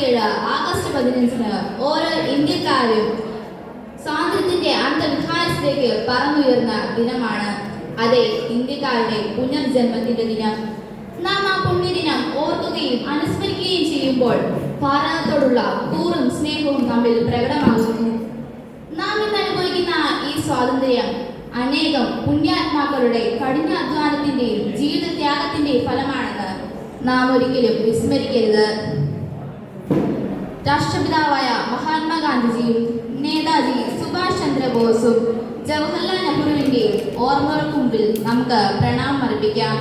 1947 August 15-ന് ഓരോ ഇന്ത്യക്കാരും സ്വാതന്ത്ര്യത്തിന്റെ അന്തർവിഹാരത്തിലേക്ക് പറന്നുയർന്ന ദിനമാണ്. അതെ, ഇന്ത്യക്കാരുടെ പുനർജന്മത്തിന്റെ ദിനം. നാം ആ പുണ്യദിനം ഓർക്കുകയും അനുസ്മരിക്കുകയും ചെയ്യുമ്പോൾ ഭാരതത്തോടുള്ള കൂറും സ്നേഹവും നമ്മിൽ പ്രകടമാകുന്നു. നാം ഇന്ന് അനുഭവിക്കുന്ന ഈ സ്വാതന്ത്ര്യം അനേകം പുണ്യാത്മാക്കളുടെ കഠിനാധ്വാനത്തിന്റെയും ജീവിതത്യാഗത്തിന്റെയും ഫലമാണെന്ന് നാം ഒരിക്കലും വിസ്മരിക്കരുത്. രാഷ്ട്രപിതാവായ മഹാത്മാഗാന്ധിജിയും നേതാജി സുഭാഷ് ചന്ദ്രബോസും ജവഹർലാൽ നെഹ്റുവിന്റെയും ഓർമ്മകൾക്ക് മുമ്പിൽ നമുക്ക് പ്രണാമം അർപ്പിക്കാം.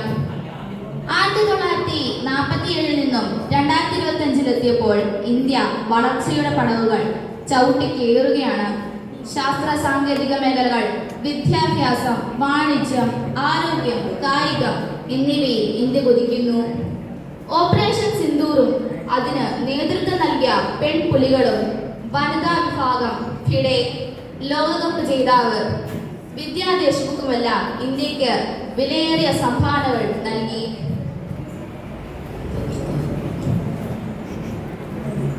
1947 നിന്നും 2025 ഇന്ത്യ വളർച്ചയുടെ പടവുകൾ ചവിട്ടിക്കേറുകയാണ്. ശാസ്ത്ര സാങ്കേതിക മേഖലകൾ, വിദ്യാഭ്യാസം, വാണിജ്യം, ആരോഗ്യം, കായികം എന്നിവയിൽ ഇന്ത്യ കുതിക്കുന്നു. ഓപ്പറേഷൻ സിന്ദൂറും അതിന് നേതൃത്വം നൽകിയ പെൺപുലികളും, വനിതാ വിഭാഗം, ഫിഡെ, ലോകകപ്പ് ജേതാവ് വിദ്യാ ദേശ്മുഖുമെല്ലാം ഇന്ത്യക്ക് വിലയേറിയ സംഭാവനകൾ നൽകി.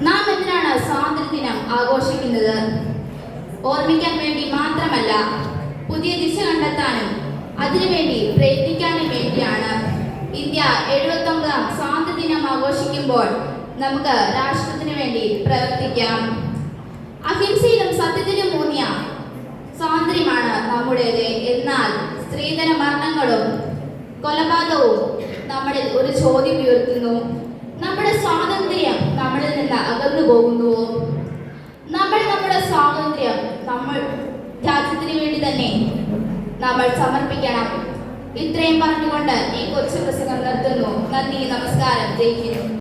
നാം എന്തിനാണ് സ്വാതന്ത്ര്യദിനം ആഘോഷിക്കുന്നത്? ഓർമ്മിക്കാൻ വേണ്ടി മാത്രമല്ല, പുതിയ ദിശ കണ്ടെത്താനും അതിനുവേണ്ടി പ്രയത്നിക്കാനും വേണ്ടിയാണ്. ഇന്ത്യ 79ാം സ്വാതന്ത്ര്യദിനം ആഘോഷിക്കുമ്പോൾ നമുക്ക് രാഷ്ട്രത്തിന് വേണ്ടി പ്രവർത്തിക്കാം. അഹിംസയിലും സത്യത്തിലും ഊന്നിയ സ്വാതന്ത്ര്യമാണ് നമ്മുടേത്. എന്നാൽ സ്ത്രീധന മരണങ്ങളും കൊലപാതകവും നമ്മളിൽ ഒരു ചോദ്യം ഉയർത്തുന്നു. നമ്മുടെ സ്വാതന്ത്ര്യം നമ്മളിൽ നിന്ന് അകന്നു പോകുന്നുവോ? നമ്മുടെ സ്വാതന്ത്ര്യം നമ്മൾ രാജ്യത്തിന് വേണ്ടി തന്നെ നമ്മൾ സമർപ്പിക്കണം. ഇത്രയും പറഞ്ഞുകൊണ്ട് ഈ കൊച്ചു പ്രസംഗം നിർത്തുന്നു. നന്ദി, നമസ്കാരം, ജയ് ഹിന്ദ്.